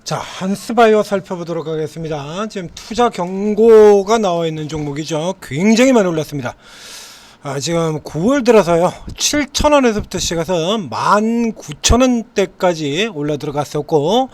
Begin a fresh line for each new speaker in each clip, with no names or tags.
자, 한스바이오 살펴보도록 하겠습니다. 지금 투자 경고가 나와 있는 종목이죠. 굉장히 많이 올랐습니다. 지금 9월 들어서요 7,000원에서부터 시작해서 19,000원대까지 올라 들어갔었고,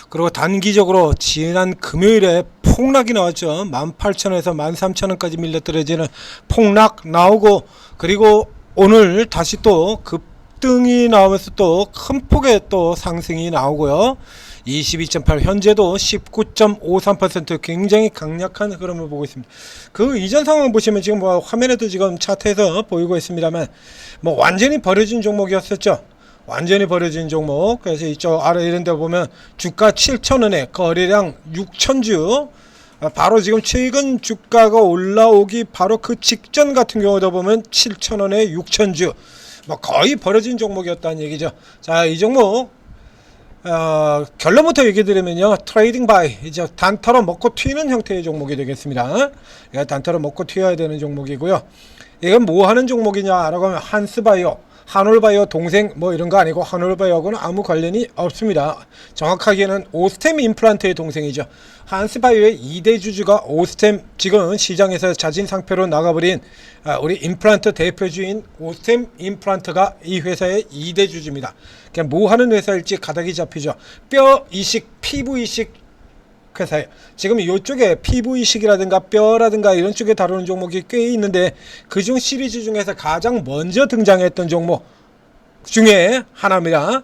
그리고 단기적으로 지난 금요일에 폭락이 나왔죠. 18,000원에서 13,000원까지 밀려 떨어지는 폭락 나오고, 그리고 오늘 다시 또 급등이 나오면서 또 큰 폭의 또 상승이 나오고요. 22.8 현재도 19.53% 굉장히 강력한 흐름을 보고 있습니다. 그 이전 상황 보시면 지금 뭐 화면에도 지금 차트에서 보이고 있습니다만, 뭐 완전히 버려진 종목이었었죠. 완전히 버려진 종목. 그래서 이쪽 아래 이런 데 보면 주가 7,000원에 거래량 6,000주, 바로 지금 최근 주가가 올라오기 바로 그 직전 같은 경우도 보면 7,000원에 6,000주, 뭐 거의 버려진 종목이었다는 얘기죠. 자, 이 종목 결론부터 얘기 드리면요, 트레이딩 바이, 이제 단타로 먹고 튀는 형태의 종목이 되겠습니다. 단타로 먹고 튀어야 되는 종목이고요. 이건 뭐 하는 종목이냐라고 하면 한스바이오, 한올바이오 동생 뭐 이런 거 아니고, 한올바이오하고는 아무 관련이 없습니다. 정확하게는 오스템 임플란트의 동생이죠. 한스바이오의 2대 주주가 오스템, 지금 시장에서 자진 상표로 나가버린 우리 임플란트 대표주인 오스템 임플란트가 이 회사의 2대 주주입니다. 그냥 뭐 하는 회사일지 가닥이 잡히죠. 뼈 이식, 피부 이식 회사예요. 지금 이쪽에 피부 이식이라든가 뼈라든가 이런 쪽에 다루는 종목이 꽤 있는데, 그중 시리즈 중에서 가장 먼저 등장했던 종목 중에 하나입니다.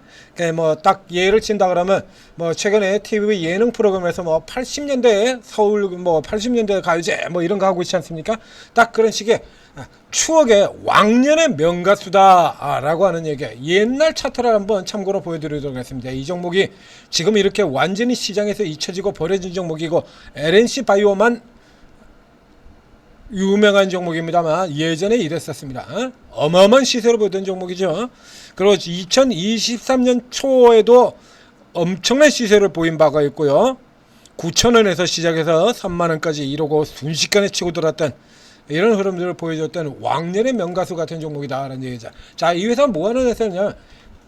뭐 딱 예를 친다 그러면, 뭐 최근에 TV 예능 프로그램에서 뭐 80년대 서울 뭐 80년대 가요제 뭐 이런 거 하고 있지 않습니까? 딱 그런 식의 추억의 왕년의 명가수다라고 하는 얘기예요. 옛날 차트를 한번 참고로 보여드리도록 하겠습니다. 이 종목이 지금 이렇게 완전히 시장에서 잊혀지고 버려진 종목이고, LNC 바이오만 유명한 종목입니다만 예전에 이랬었습니다. 어마어마한 시세로 보던 종목이죠. 그리고 2023년 초에도 엄청난 시세를 보인 바가 있고요. 9,000원에서 시작해서 3만원까지 이러고 순식간에 치고 들어왔던 이런 흐름들을 보여줬던 왕년의 명가수 같은 종목이다라는 얘기죠. 자, 이 회사는 뭐하는 회사냐,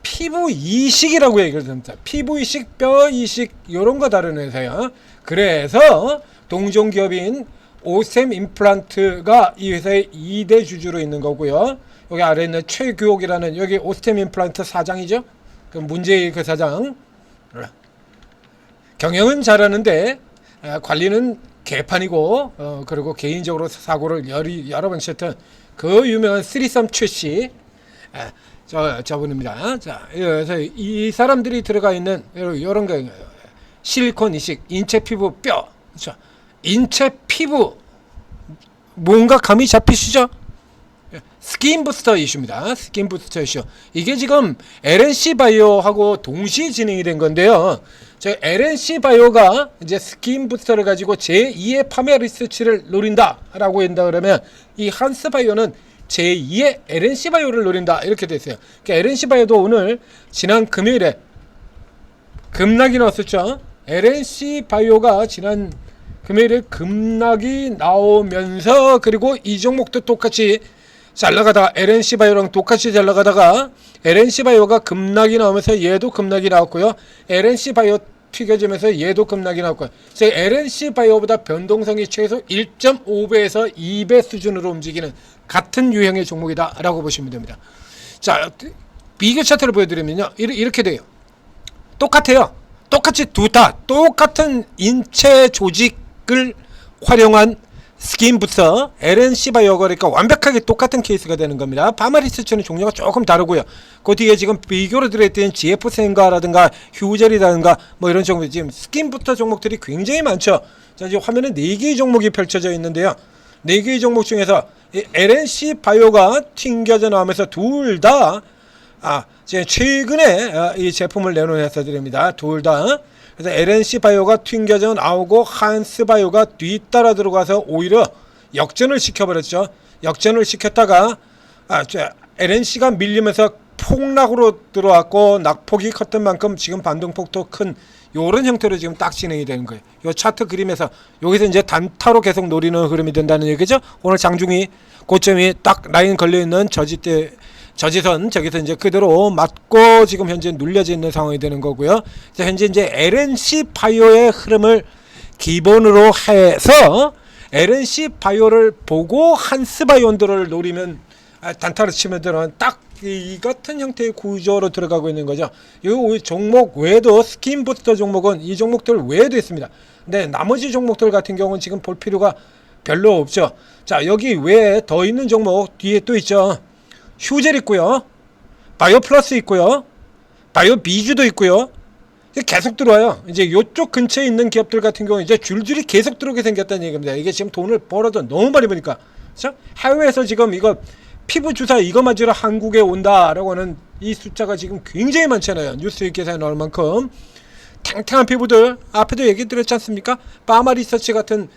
피부 이식이라고 얘기를 합니다. 피부 이식, 뼈 이식 이런 거 다루는 회사야. 그래서 동종기업인 오스템 임플란트가 이 회사의 2대 주주로 있는 거고요. 여기 아래에 있는 최규옥이라는, 여기 오스템 임플란트 사장이죠. 그 문제의 그 사장. 경영은 잘하는데 관리는 개판이고, 그리고 개인적으로 사고를 여러 번 쳤던 그 유명한 쓰리썸 최씨, 저분입니다. 자, 그래서 이 사람들이 들어가 있는 이런 거, 실리콘 이식, 인체 피부, 뼈, 그렇죠? 인체 피부, 뭔가 감이 잡히시죠? 스킨 부스터 이슈입니다. 스킨 부스터 이슈. 이게 지금 LNC 바이오하고 동시에 진행이 된 건데요. 저 LNC 바이오가 이제 스킨 부스터를 가지고 제2의 파메 리서치를 노린다라고 한다 그러면, 이 한스 바이오는 제2의 LNC 바이오를 노린다 이렇게 됐어요. 그러니까 LNC 바이오도 오늘 지난 금요일에 급락이 나왔었죠. LNC 바이오가 지난 금요일에 급락이 나오면서, 그리고 이 종목도 똑같이 잘 나가다가 LNC 바이오랑 똑같이 잘 나가다가 LNC 바이오가 급락이 나오면서 얘도 급락이 나왔고요. LNC 바이오 튀겨지면서 얘도 급락이 나왔고요. 그래서 LNC 바이오보다 변동성이 최소 1.5배에서 2배 수준으로 움직이는 같은 유형의 종목이다라고 보시면 됩니다. 자, 비교 차트를 보여드리면요, 이렇게 돼요. 똑같아요. 똑같이 똑같은 인체 조직을 활용한 스킨 부스터 LNC 바이오가, 그러니까 완벽하게 똑같은 케이스가 되는 겁니다. 파마 리서치는 종류가 조금 다르고요. 그 뒤에 지금 비교로 들어있던 GF센가라든가 휴젤이라든가 뭐 이런 종목, 지금 스킨 부스터 종목들이 굉장히 많죠. 자, 지금 화면에 4개의 종목이 펼쳐져 있는데요. 4개의 종목 중에서 이 LNC 바이오가 튕겨져 나오면서 둘 다 지금 최근에 이 제품을 내놓은 회사들입니다. 둘 다. 그래서 LNC 바이오가 튕겨져 나오고 한스 바이오가 뒤따라 들어가서 오히려 역전을 시켜버렸죠. 역전을 시켰다가 LNC가 밀리면서 폭락으로 들어왔고, 낙폭이 컸던 만큼 지금 반등폭도 큰 요런 형태로 지금 딱 진행이 되는 거예요. 요 차트 그림에서 여기서 이제 단타로 계속 노리는 흐름이 된다는 얘기죠. 오늘 장중이 고점이 딱 라인 걸려있는 저지선 저기서 이제 그대로 맞고 지금 현재 눌려져 있는 상황이 되는 거고요. 현재 이제 LNC 바이오의 흐름을 기본으로 해서 LNC 바이오를 보고 한스바이온드를 노리면 단타를 치면 들어간 딱 이 같은 형태의 구조로 들어가고 있는 거죠. 이 종목 외에도 스킨 부스터 종목은 이 종목들 외에도 있습니다. 근데 나머지 종목들 같은 경우는 지금 볼 필요가 별로 없죠. 자, 여기 외에 더 있는 종목 뒤에 또 있죠. 휴젤 있고요. 바이오 플러스 있고요. 바이오 비주도 있고요. 계속 들어와요. 이제 이쪽 근처에 있는 기업들 같은 경우 이제 줄줄이 계속 들어오게 생겼다는 얘기입니다. 이게 지금 돈을 벌어도 너무 많이 버니까. 그렇죠? 해외에서 지금 이거 피부 주사 이거 맞으러 한국에 온다라고 하는 이 숫자가 지금 굉장히 많잖아요. 뉴스 기사에 나올 만큼 탱탱한 피부들 앞에도 얘기 드렸지 않습니까? 파마 리서치 같은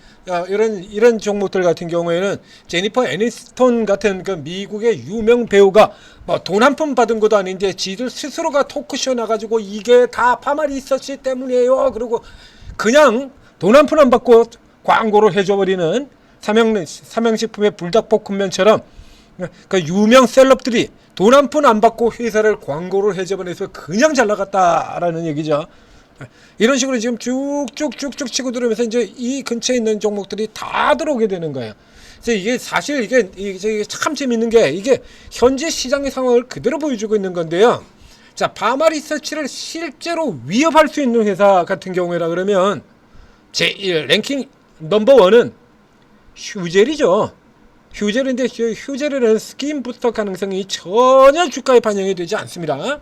이런 종목들 같은 경우에는 제니퍼 애니스톤 같은 그 미국의 유명 배우가 뭐 돈 한 푼 받은 것도 아닌데 지들 스스로가 토크쇼 나가지고 이게 다 파마 리서치 때문이에요. 그리고 그냥 돈 한 푼 안 받고 광고를 해줘버리는 삼양식품의 불닭볶음면처럼 그 유명 셀럽들이 돈 한 푼 안 받고 회사를 광고를 해줘버려서 그냥 잘 나갔다라는 얘기죠. 이런 식으로 지금 쭉쭉쭉쭉 치고 들어오면서 이제 이 근처에 있는 종목들이 다 들어오게 되는 거예요. 그래서 이게 사실 이게 참 재밌는 게 이게 현재 시장의 상황을 그대로 보여주고 있는 건데요. 자, 파마 리서치를 실제로 위협할 수 있는 회사 같은 경우에라 그러면 제1 랭킹 넘버1은 휴젤이죠. 휴젤인데 휴젤에는 스킨 부스터 가능성이 전혀 주가에 반영이 되지 않습니다.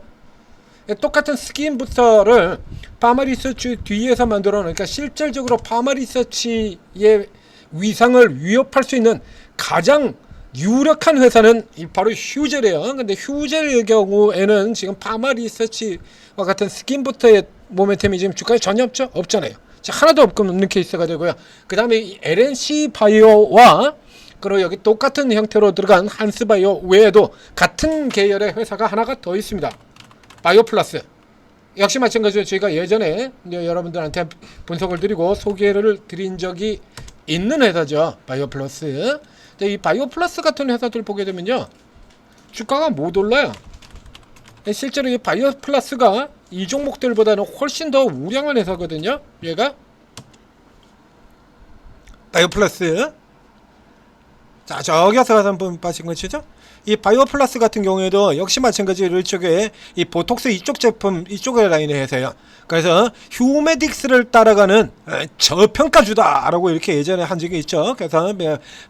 똑같은 스킨 부스터를 파마 리서치 뒤에서 만들어 놓으니까 실질적으로 파마 리서치의 위상을 위협할 수 있는 가장 유력한 회사는 바로 휴젤이에요. 근데 휴젤의 경우에는 지금 파마 리서치와 같은 스킨 부스터의 모멘텀이 지금 주가에 전혀 없잖아요. 하나도 없는 케이스가 되고요. 그 다음에 LNC 바이오와 그리고 여기 똑같은 형태로 들어간 한스바이오 외에도 같은 계열의 회사가 하나가 더 있습니다. 바이오 플러스. 역시 마찬가지로 저희가 예전에 여러분들한테 분석을 드리고 소개를 드린 적이 있는 회사죠. 바이오 플러스. 이 바이오 플러스 같은 회사들 보게 되면요, 주가가 못 올라요. 실제로 이 바이오 플러스가 이 종목들보다는 훨씬 더 우량한 회사거든요. 얘가 바이오 플러스. 자, 저기서 한번 빠진 것이죠. 이 바이오 플러스 같은 경우에도 역시 마찬가지로 이쪽에 이 보톡스 이쪽 제품 이쪽의 라인에 해서요. 그래서 휴메딕스를 따라가는 저평가주다라고 이렇게 예전에 한 적이 있죠. 그래서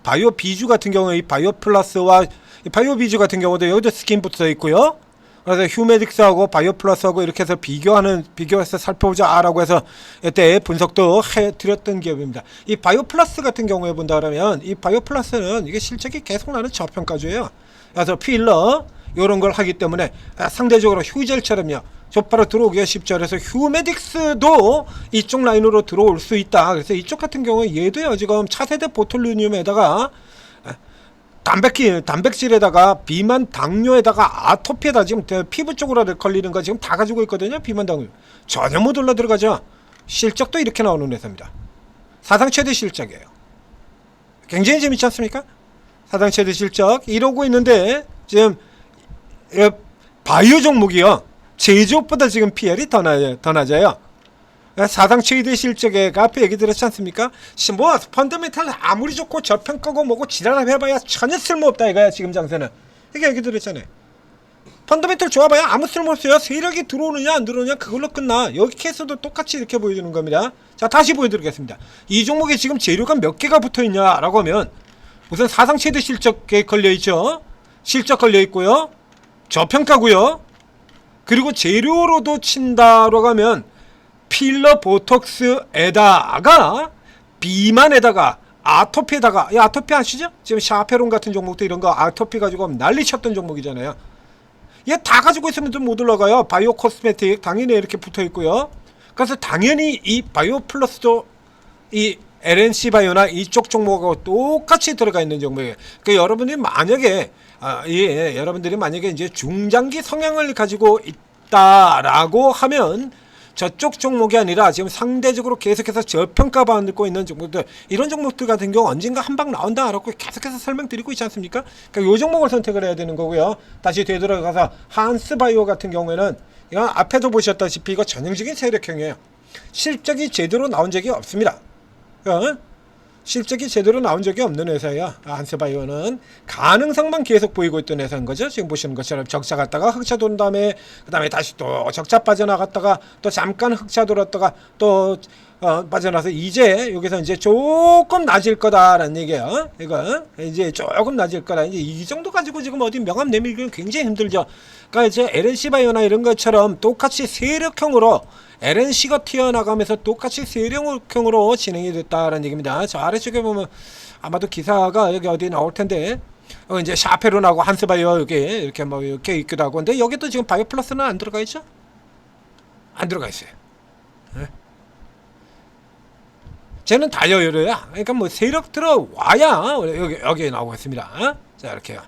바이오 비주 같은 경우에 이 바이오 플러스와 이 바이오 비주 같은 경우도 여기도 스킨 붙어 있고요. 그래서 휴메딕스하고 바이오 플러스하고 이렇게 해서 비교해서 살펴보자라고 해서 이때 분석도 해드렸던 기업입니다. 이 바이오 플러스 같은 경우에 본다 그러면 이 바이오 플러스는 이게 실적이 계속 나는 저평가주예요. 그래서 필러 이런 걸 하기 때문에 상대적으로 휴젤처럼요 곧바로 들어오기가 쉽죠. 그래서 휴메딕스도 이쪽 라인으로 들어올 수 있다. 그래서 이쪽 같은 경우에 얘도요 지금 차세대 보톨리늄에다가 단백질에다가 비만 당뇨에다가 아토피에다 지금 피부 쪽으로 걸리는 거 지금 다 가지고 있거든요. 비만 당뇨 전혀 못 올라 들어가죠. 실적도 이렇게 나오는 회사입니다. 사상 최대 실적이에요. 굉장히 재밌지 않습니까? 사상 최대 실적 이러고 있는데 지금 바이오 종목이요 제조업보다 지금 PL이 더 낮아요. 사상 최대 실적에 앞에 얘기 들었지 않습니까? 뭐 펀더멘탈 아무리 좋고 저평가고 뭐고 지랄을 해봐야 전혀 쓸모없다 이거야 지금 장세는. 이게 얘기 들었잖아요. 펀더멘탈 좋아봐야 아무 쓸모없어요. 세력이 들어오느냐 안 들어오느냐 그걸로 끝나. 여기 케이스도 똑같이 이렇게 보여주는 겁니다. 자, 다시 보여드리겠습니다. 이 종목에 지금 재료가 몇 개가 붙어있냐라고 하면 우선 사상 최대 실적에 걸려있죠. 실적 걸려있고요. 저평가고요. 그리고 재료로도 친다라고 하면 필러 보톡스에다가 비만에다가 아토피에다가 이 아토피 아시죠? 지금 샤페론 같은 종목도 이런 거 아토피 가지고 난리 쳤던 종목이잖아요. 얘 다 가지고 있으면 좀 못 올라가요. 바이오 코스메틱 당연히 이렇게 붙어 있고요. 그래서 당연히 이 바이오 플러스도 이 LNC 바이오나 이쪽 종목하고 똑같이 들어가 있는 종목이에요. 그러니까 여러분들이 만약에 이제 중장기 성향을 가지고 있다라고 하면 저쪽 종목이 아니라 지금 상대적으로 계속해서 저평가받고 있는 종목들, 이런 종목들 같은 경우 언젠가 한 방 나온다 알았고 계속해서 설명드리고 있지 않습니까? 그러니까 이 종목을 선택을 해야 되는 거고요. 다시 되돌아가서 한스바이오 같은 경우에는 이건 앞에도 보셨다시피 이거 전형적인 세력형이에요. 실적이 제대로 나온 적이 없습니다. 실적이 제대로 나온 적이 없는 회사야. 한스바이오는 가능성만 계속 보이고 있던 회사인 거죠. 지금 보시는 것처럼 적자 갔다가 흑자 돈 다음에 그다음에 다시 또 적자 빠져나갔다가 또 잠깐 흑자 돌았다가 또 빠져나서 이제 여기서 이제 조금 낮을 거다라는 얘기예요. 이거 이제 조금 낮을 거다. 이제 이 정도 가지고 지금 어디 명함 내밀기는 굉장히 힘들죠. 그러니까 이제 LNC바이오나 이런 것처럼 똑같이 세력형으로 LNC가 튀어나가면서 똑같이 세력형으로 진행이 됐다라는 얘기입니다. 저 아래쪽에 보면 아마도 기사가 여기 어디 나올 텐데 이제 샤페론하고 한스바이오 여기 이렇게 뭐 이렇게 있기도 하고, 근데 여기도 지금 바이오 플러스는 안 들어가 있죠? 안 들어가 있어요. 네. 쟤는 다이어열이야. 그러니까 뭐 세력 들어와야 여기 나오고 있습니다. 자, 이렇게요.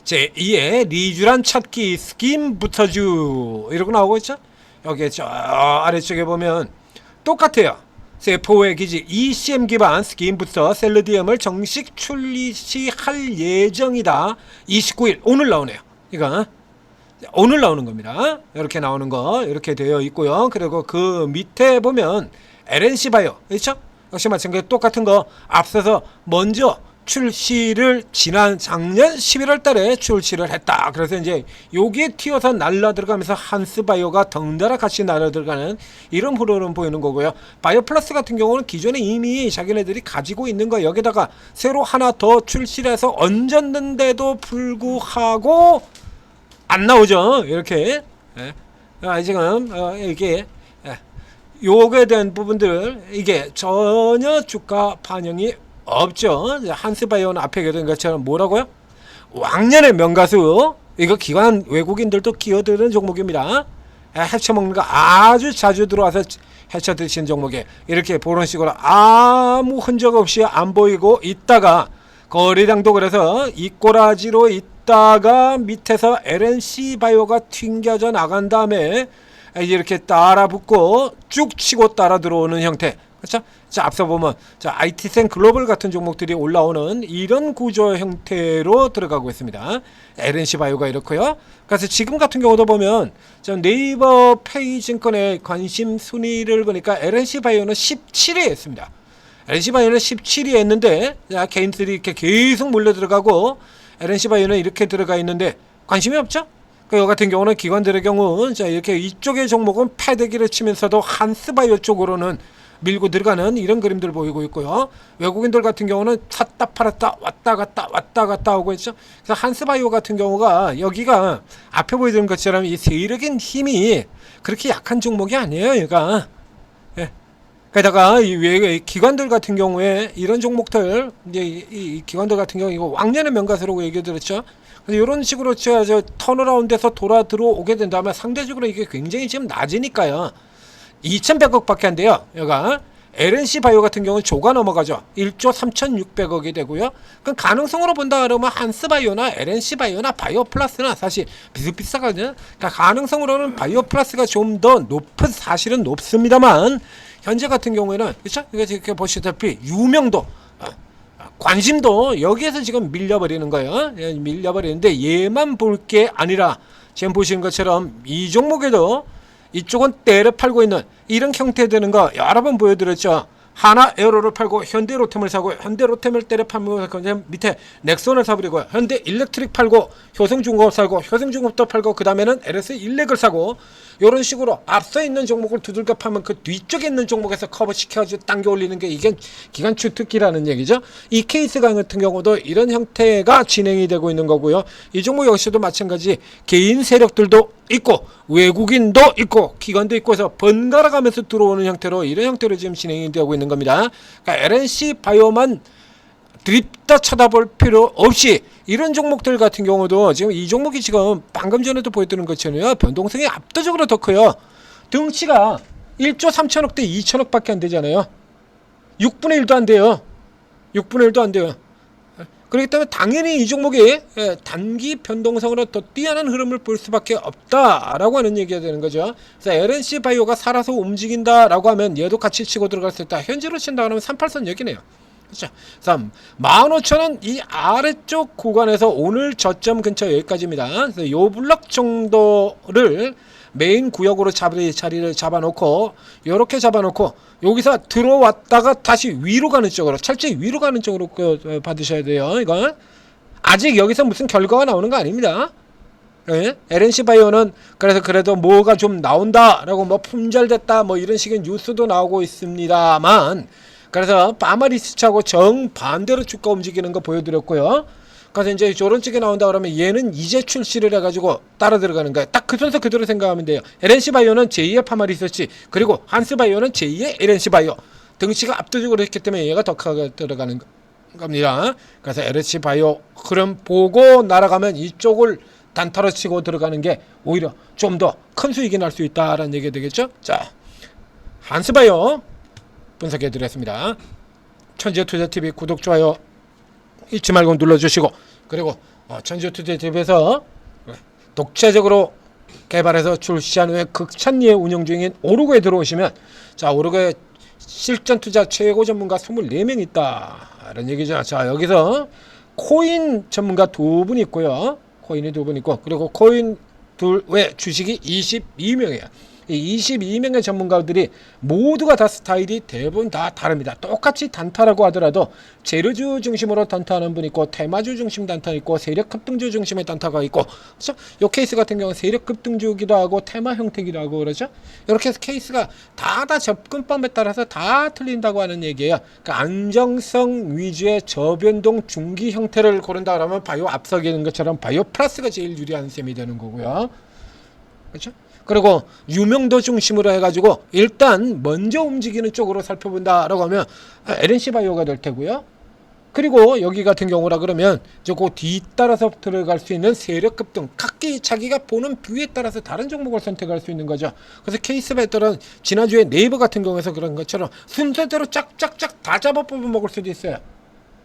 제 2의 리쥬란 찾기 스킨 붙어주 이러고 나오고 있죠. 여기 저 아래쪽에 보면 똑같아요. 세포의 기지 ECM 기반 스킨 부스터 셀르디움을 정식 출시할 예정이다. 29일 오늘 나오네요. 이거 오늘 나오는 겁니다. 이렇게 나오는 거 이렇게 되어 있고요. 그리고 그 밑에 보면 LNC 바이오, 그렇죠? 역시 마찬가지로 똑같은 거 앞서서 먼저 출시를 지난 작년 11월 달에 출시를 했다. 그래서 이제 여기에 튀어서 날라 들어가면서 한스바이오가 덩달아 같이 날아 들어가는 이런 흐름을 보이는 거고요. 바이오 플러스 같은 경우는 기존에 이미 자기네들이 가지고 있는 거 여기다가 새로 하나 더 출시를 해서 얹었는데도 불구하고 안 나오죠. 이렇게 지금 이게 요거에 대한 부분들 이게 전혀 주가 반영이 없죠. 한스바이오는 앞에 얘기했던 것처럼 뭐라고요? 왕년의 명가수. 이거 기관 외국인들도 끼어드는 종목입니다. 해쳐먹는 거 아주 자주 들어와서 해쳐 드시는 종목에 이렇게 보는 식으로 아무 흔적 없이 안 보이고 있다가 거래량도 그래서 이 꼬라지로 있다가 밑에서 LNC 바이오가 튕겨져 나간 다음에 이렇게 따라 붙고 쭉 치고 따라 들어오는 형태. 그렇죠? 자, 앞서 보면 자, IT센 글로벌 같은 종목들이 올라오는 이런 구조 형태로 들어가고 있습니다. LNC 바이오가 이렇고요. 그래서 지금 같은 경우도 보면 네이버 페이 증권의 관심 순위를 보니까 LNC 바이오는 17위에 있습니다. LNC 바이오는 17위에 있는데 자, 개인들이 이렇게 계속 몰려 들어가고 LNC 바이오는 이렇게 들어가 있는데 관심이 없죠? 그 같은 경우는 기관들의 경우 자, 이렇게 이쪽의 종목은 패대기를 치면서도 한스바이오 쪽으로는 밀고 들어가는 이런 그림들 보이고 있고요. 외국인들 같은 경우는 샀다 팔았다 왔다 갔다 하고 있죠. 그래서 한스바이오 같은 경우가 여기가 앞에 보여드린 것처럼 이 세력인 힘이 그렇게 약한 종목이 아니에요. 얘가. 예. 게다가 이 기관들 같은 경우에 이런 종목들 이제 이 기관들 같은 경우 이거 왕년의 명가수라고 얘기 드렸죠. 그래서 이런 식으로 저 턴어라운드에서 돌아 들어오게 된다면 상대적으로 이게 굉장히 지금 낮으니까요. 2,100억 밖에 안 돼요. 여가 LNC 바이오 같은 경우는 조가 넘어가죠. 1조 3,600억이 되고요. 그럼 가능성으로 본다 그러면 한스바이오나 LNC 바이오나 바이오 플러스나 사실 비슷비슷하거든요. 그러니까 가능성으로는 바이오 플러스가 좀 더 높은 사실은 높습니다만 현재 같은 경우에는 그렇죠? 이렇게 보시다시피 유명도 관심도 여기에서 지금 밀려버리는 거예요. 밀려버리는데 얘만 볼 게 아니라 지금 보시는 것처럼 이 종목에도 이쪽은 때려 팔고 있는 이런 형태 되는 거 여러 번 보여드렸죠. 하나 에어로를 팔고 현대로템을 사고 현대로템을 때려 팔고 밑에 넥손을 사버리고 현대 일렉트릭 팔고 효성중공업 사고 효성중공업도 팔고 그 다음에는 LS 일렉을 사고 이런 식으로 앞서 있는 종목을 두들겨 파면 그 뒤쪽에 있는 종목에서 커버시켜가지고 당겨 올리는 게 이게 기관 주특기라는 얘기죠. 이 케이스 같은 경우도 이런 형태가 진행이 되고 있는 거고요. 이 종목 역시도 마찬가지 개인 세력들도 있고 외국인도 있고 기관도 있고 해서 번갈아 가면서 들어오는 형태로 이런 형태로 지금 진행이 되고 있는 겁니다. 그러니까 LNC 바이오만 드립다 쳐다볼 필요 없이 이런 종목들 같은 경우도 지금 이 종목이 지금 방금 전에도 보여드린 것처럼요. 변동성이 압도적으로 더 커요. 덩치가 1조 3천억 대 2천억 밖에 안 되잖아요. 6분의 1도 안 돼요. 6분의 1도 안 돼요. 그렇기 때문에 당연히 이 종목이 단기 변동성으로 더 뛰어난 흐름을 볼 수밖에 없다라고 하는 얘기가 되는 거죠. 그래서 LNC 바이오가 살아서 움직인다라고 하면 얘도 같이 치고 들어갈 수 있다. 현재로 친다 그러면 38선 여기네요. 그렇죠. 15,000원 이 아래쪽 구간에서 오늘 저점 근처 여기까지입니다. 그래서 요 블럭 정도를 메인 구역으로 자리를 잡아놓고 요렇게 잡아놓고 여기서 들어왔다가 다시 위로 가는 쪽으로 철저히 위로 가는 쪽으로 받으셔야 돼요. 이건 아직 여기서 무슨 결과가 나오는 거 아닙니다. 네? LNC 바이오는 그래서 그래도 뭐가 좀 나온다라고 뭐 품절됐다 뭐 이런 식의 뉴스도 나오고 있습니다만 그래서 파마리스트하고 정반대로 주가 움직이는 거 보여드렸고요. 그래서 이제 저런 쪽에 나온다 그러면 얘는 이제 출시를 해가지고 따라 들어가는 거예요. 딱 그 순서 그대로 생각하면 돼요. LNC 바이오는 제2의 파마리서치 그리고 한스 바이오는 제2의 LNC 바이오 등치가 압도적으로 했기 때문에 얘가 더 크게 들어가는 겁니다. 그래서 LNC 바이오 흐름 보고 날아가면 이쪽을 단타로 치고 들어가는 게 오히려 좀 더 큰 수익이 날 수 있다라는 얘기가 되겠죠. 자, 한스 바이오 분석해 드렸습니다. 천지투자TV 구독 좋아요 잊지 말고 눌러주시고 그리고 천지투자TV에서 독자적으로 개발해서 출시한 후에 극찬리에 운영 중인 오르고에 들어오시면 자 오르고에 실전 투자 최고 전문가 24명 있다 이런 얘기죠. 자 여기서 코인 전문가 2분 있고요. 코인이 2분 있고 그리고 코인 둘 외 주식이 22명이에요. 이 22명의 전문가들이 모두가 다 스타일이 대부분 다 다릅니다. 똑같이 단타라고 하더라도 재료주 중심으로 단타하는 분 있고 테마주 중심 단타 있고 세력 급등주 중심의 단타가 있고 그렇죠? 요 케이스 같은 경우는 세력 급등주기도 하고 테마 형태기도 하고 그러죠. 이렇게 해서 케이스가 다 접근법에 따라서 다 틀린다고 하는 얘기예요. 그러니까 안정성 위주의 저변동 중기 형태를 고른다 그러면 바이오 앞서기는 것처럼 바이오 플러스가 제일 유리한 셈이 되는 거고요. 그렇죠? 그리고 유명도 중심으로 해가지고 일단 먼저 움직이는 쪽으로 살펴본다라고 하면 LNC 바이오가 될 테고요. 그리고 여기 같은 경우라 그러면 이제 그 뒤따라서 들어갈 수 있는 세력 급등 각기 자기가 보는 뷰에 따라서 다른 종목을 선택할 수 있는 거죠. 그래서 케이스 배터는 지난주에 네이버 같은 경우에서 그런 것처럼 순서대로 짝짝짝 다 잡아 뽑아 먹을 수도 있어요.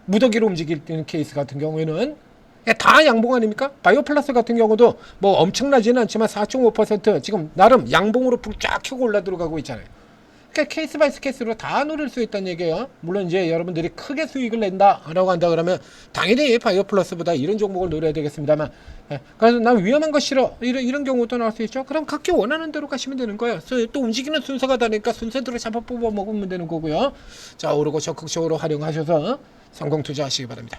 무더기로 움직일 때는 케이스 같은 경우에는 다 양봉 아닙니까? 바이오 플러스 같은 경우도 뭐 엄청나지는 않지만 4.5% 지금 나름 양봉으로 불 쫙 켜고 올라 들어가고 있잖아요. 그러니까 케이스 바이 케이스로 다 노릴 수 있다는 얘기예요. 물론 이제 여러분들이 크게 수익을 낸다라고 한다 그러면 당연히 바이오 플러스보다 이런 종목을 노려야 되겠습니다만 그래서 난 위험한 거 싫어 이런 경우도 나올 수 있죠. 그럼 각기 원하는 대로 가시면 되는 거예요. 또 움직이는 순서가 다르니까 순서대로 잡아 뽑아 먹으면 되는 거고요. 자 오르고 적극적으로 활용하셔서 성공 투자하시기 바랍니다.